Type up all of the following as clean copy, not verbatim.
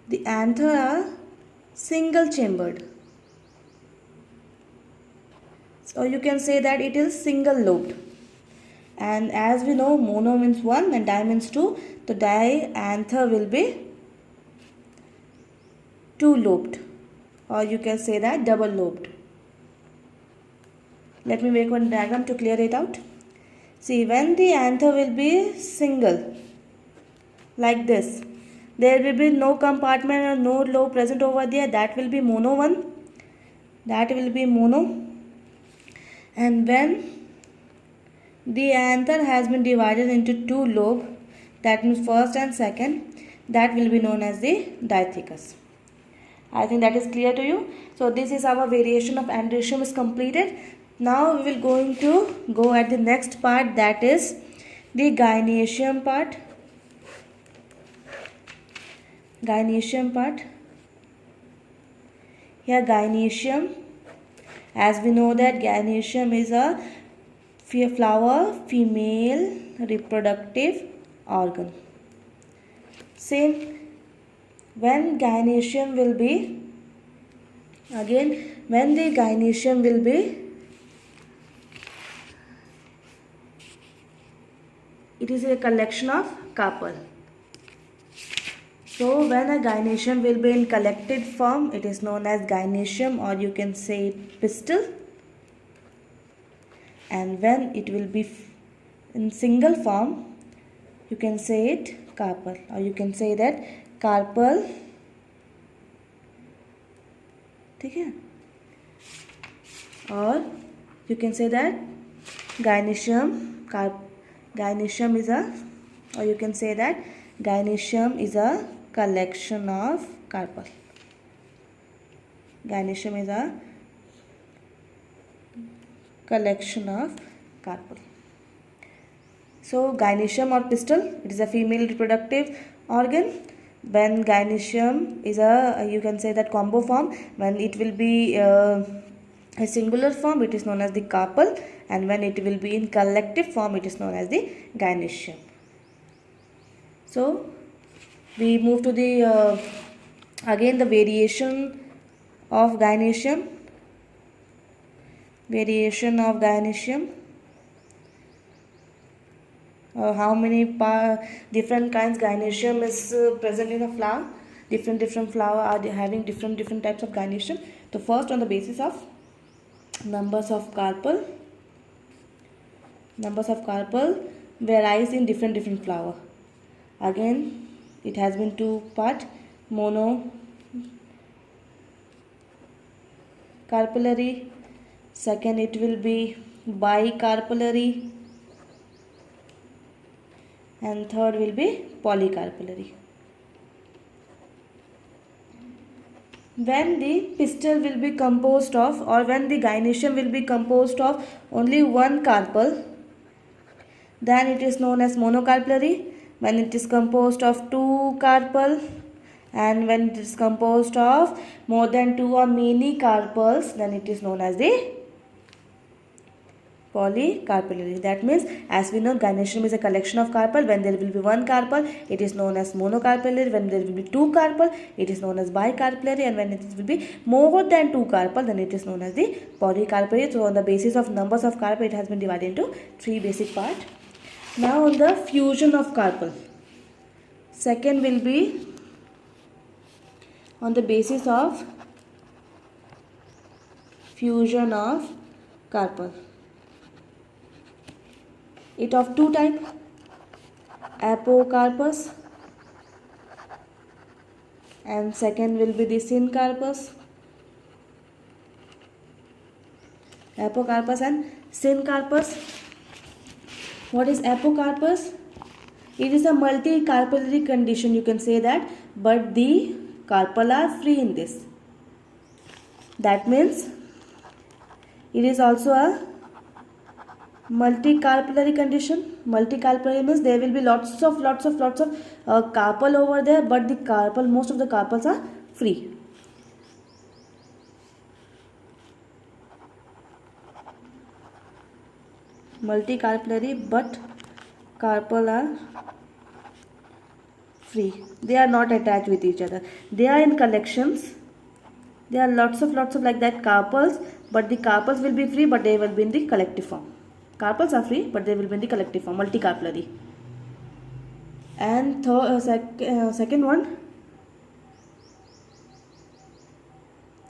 The anther are single chambered. So you can say that it is single lobed. And as we know, mono means 1 and di means 2. The dianther will be two lobed, or you can say that double lobed. Let me make one diagram to clear it out. See, when the anther will be single, like this, there will be no compartment or no lobe present over there. That will be mono 1. That will be mono. And when the anther has been divided into two lobes, that means first and second, that will be known as the dithecus. I think that is clear to you. So this is our variation of androecium is completed. Now we will going to go at the next part, that is the gynoecium part. Gynoecium part. Here gynoecium, as we know that gynoecium is a flower female reproductive organ. Same, when gynoecium will be, again when the gynoecium will be, it is a collection of carpel. So when a gynoecium will be in collected form, it is known as gynoecium, or you can say it pistil. And when it will be in single form, you can say it carpel, or you can say that carpel. Okay? Or you can say that gynoecium is a, or you can say that gynoecium is a collection of carpel. Gynoecium is a collection of carpel. So gynoecium or pistil, it is a female reproductive organ. When gynoecium is a, you can say that combo form, when it will be a singular form, it is known as the carpel, and when it will be in collective form, it is known as the gynoecium. So we move to the again the variation of gynoecium. Variation of gynoecium. How many different kinds gynoecium is present in a flower. Different flower are having different types of gynoecium. So first, on the basis of numbers of carpel varies in different flower. Again, it has been two part, mono carpellary. Second, it will be bicarpellary, and third will be polycarpellary. When the pistil will be composed of, or when the gynoecium will be composed of only one carpel, then it is known as monocarpellary. When it is composed of two carpel, and when it is composed of more than two or many carpels, then it is known as the polycarpellary. That means, as we know, gynoecium is a collection of carpel. When there will be one carpel, it is known as monocarpellary. When there will be two carpel, it is known as bicarpellary. And when it will be more than two carpel, then it is known as the polycarpellary. So on the basis of numbers of carpel, it has been divided into three basic parts. Now on the fusion of carpel. Second will be on the basis of fusion of carpel. It of two type, apocarpus, and second will be the syncarpus. Apocarpus and syncarpus. What is apocarpus? It is a multicarpellary condition, you can say that, but the carpel are free in this. That means it is also a multicarpellary condition. Multicarpellary means there will be lots of carpel over there, but the carpel, most of the carpels are free. Multicarpellary, but carpel are free. They are not attached with each other. They are in collections. There are lots of like that carpels, but the carpels will be free, but they will be in the collective form. Carpels are free, but they will be in the collective form, multicarpellary. And second one,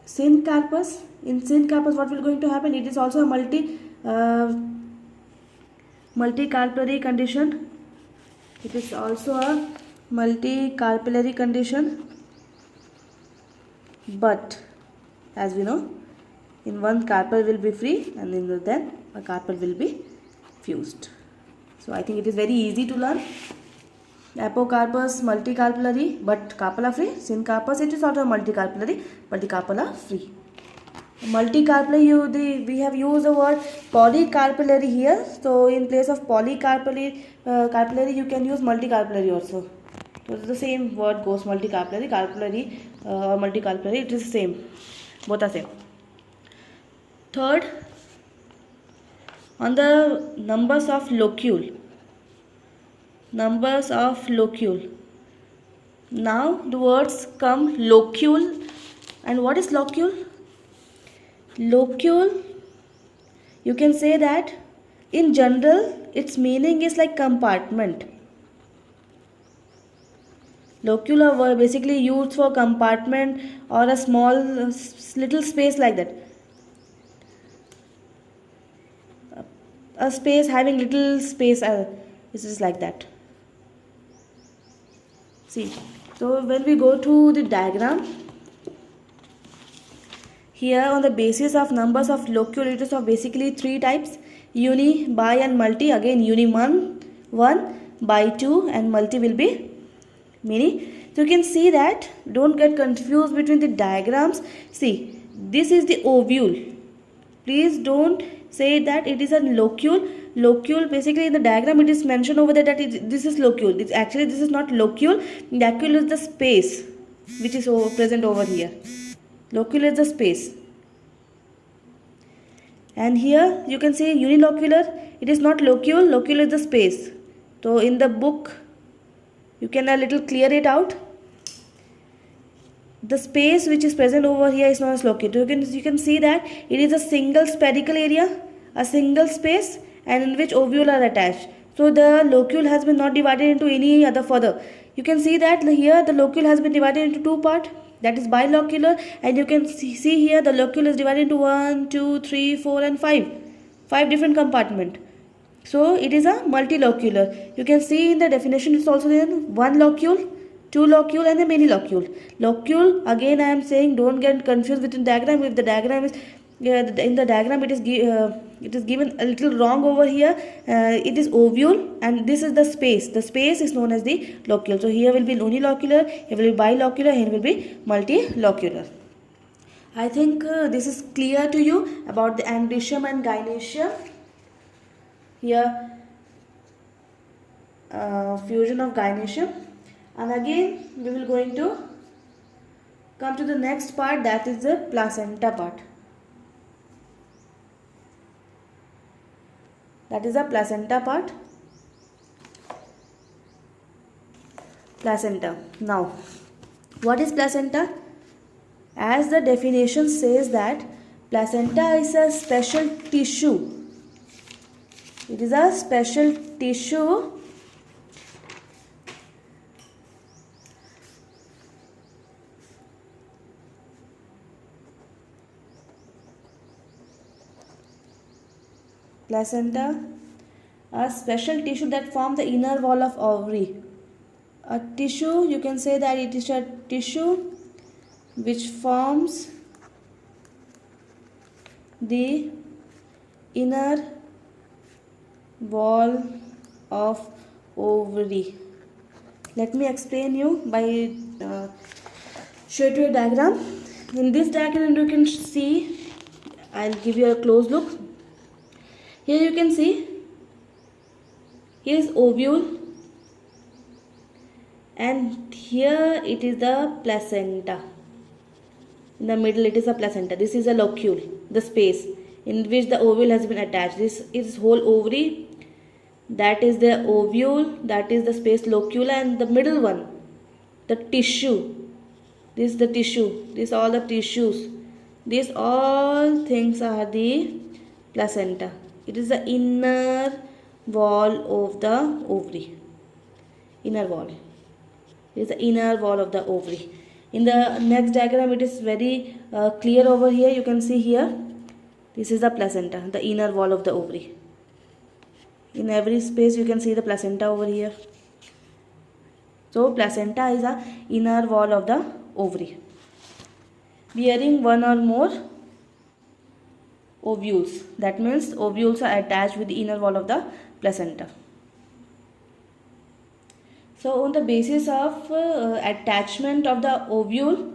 syncarpus. In syncarpus, what will going to happen? It is also a multicarpellary condition. It is also a multicarpellary condition, but as we know, in one carpel will be free and in then a carpel will be fused. So I think it is very easy to learn. Apocarpus multicarpellary, but carpel are free. Syncarpus, it is also multicarpellary, but the carpel are free. Multicarpellary, we have used the word polycarpellary here. So in place of polycarpellary, you can use multicarpellary also. So the same word goes, multicarpellary, carpellary or multicarpellary. It is the same. Both are same. Third, on the numbers of locule. Numbers of locule. Now the words come locule. And what is locule? Locule, you can say that in general its meaning is like compartment. Locule are basically used for compartment or a small little space like that. A space having little space, this is like that. See, so when we go to the diagram, here on the basis of numbers of locule, it is of basically three types: uni, bi and multi. Again, uni 1, bi 2 and multi will be many. So you can see that, don't get confused between the diagrams. See, this is the ovule. Please don't say that it is a locule. Locule, basically in the diagram it is mentioned over there that this is locule. Actually this is not locule. Locule is the space which is present over here. Locule is the space. And here you can see unilocular. It is not locule. Locule is the space. So in the book you can a little clear it out. The space which is present over here is known as locule. You can see that it is a single spherical area, a single space, and in which ovule are attached. So the locule has been not divided into any other further. You can see that here the locule has been divided into two parts, that is bilocular, and you can see here the locule is divided into 1, 2, 3, 4 and 5. 5 different compartments. So it is a multilocular. You can see in the definition it's also there: one locule, two locule and a many locule. Locule, again I am saying, don't get confused with the diagram. If the diagram is in the diagram it is given a little wrong over here. It is ovule and this is the space. The space is known as the locule. So here will be unilocular, here will be bilocular, here will be multilocular. I think this is clear to you about the andrecium and gynoecium. Here fusion of gynoecium, and again we will going to come to the next part, that is the placenta part. That is the placenta part. Placenta. Now, what is placenta? As the definition says that placenta is a special tissue. It is a special tissue placenta, a special tissue that forms the inner wall of ovary. A tissue, you can say that it is a tissue which forms the inner wall of ovary. Let me explain you by show you a diagram. In this diagram you can see, I'll give you a close look. Here you can see, here is ovule and here it is the placenta. In the middle it is a placenta. This is a locule, the space in which the ovule has been attached. This is whole ovary, that is the ovule, that is the space locule, and the middle one, the tissue. This is the tissue. These all the tissues. These all things are the placenta. It is the inner wall of the ovary. Inner wall. It is the inner wall of the ovary. In the next diagram, it is very clear over here. You can see here. This is the placenta, the inner wall of the ovary. In every space, you can see the placenta over here. So, placenta is the inner wall of the ovary, bearing one or more ovules. That means ovules are attached with the inner wall of the placenta. So on the basis of attachment of the ovule,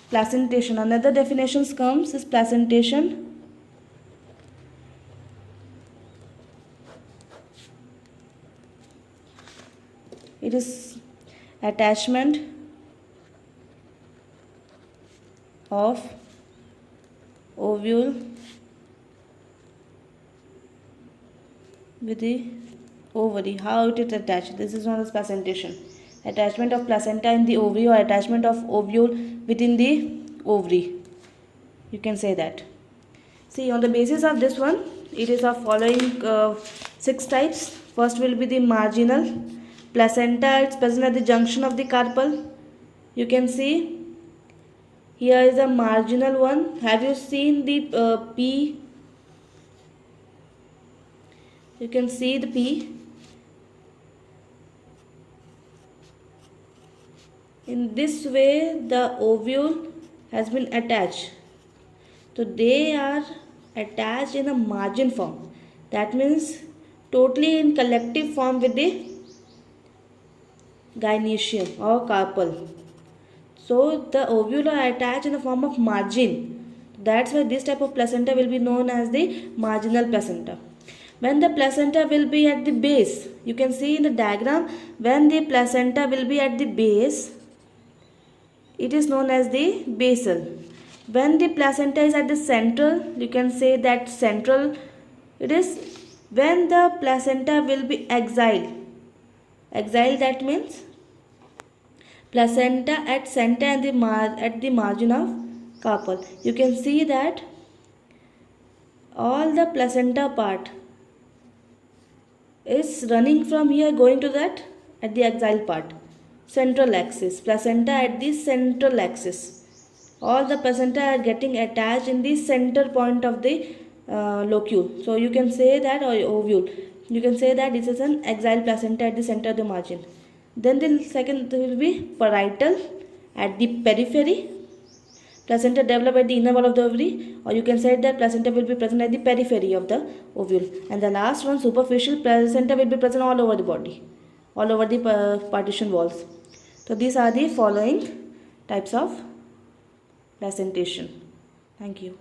placentation, another definitions comes is placentation. It is attachment of ovule with the ovary. How it is attached? This is known as placentation. Attachment of placenta in the ovary or attachment of ovule within the ovary. You can say that. See, on the basis of this one, it is of following 6 types. First will be the marginal placenta. It's present at the junction of the carpal. You can see here is a marginal one. Have you seen the P? You can see the P. In this way, the ovule has been attached. So they are attached in a margin form. That means totally in collective form with the gynoecium or carpal. So the ovule are attached in the form of margin. That's why this type of placenta will be known as the marginal placenta. When the placenta will be at the base, you can see in the diagram, when the placenta will be at the base, it is known as the basal. When the placenta is at the central, you can say that central. It is when the placenta will be axial. Axial, that means placenta at center and at the margin of carpal. You can see that all the placenta part is running from here going to that at the axial part. Central axis. Placenta at the central axis. All the placenta are getting attached in the center point of the locule. So you can say that, or ovule. You can say that this is an axial placenta at the center of the margin. Then the second will be parietal at the periphery. Placenta developed at the inner wall of the ovary, or you can say that placenta will be present at the periphery of the ovule. And the last one, superficial, placenta will be present all over the body, all over the partition walls. So these are the following types of placentation. Thank you.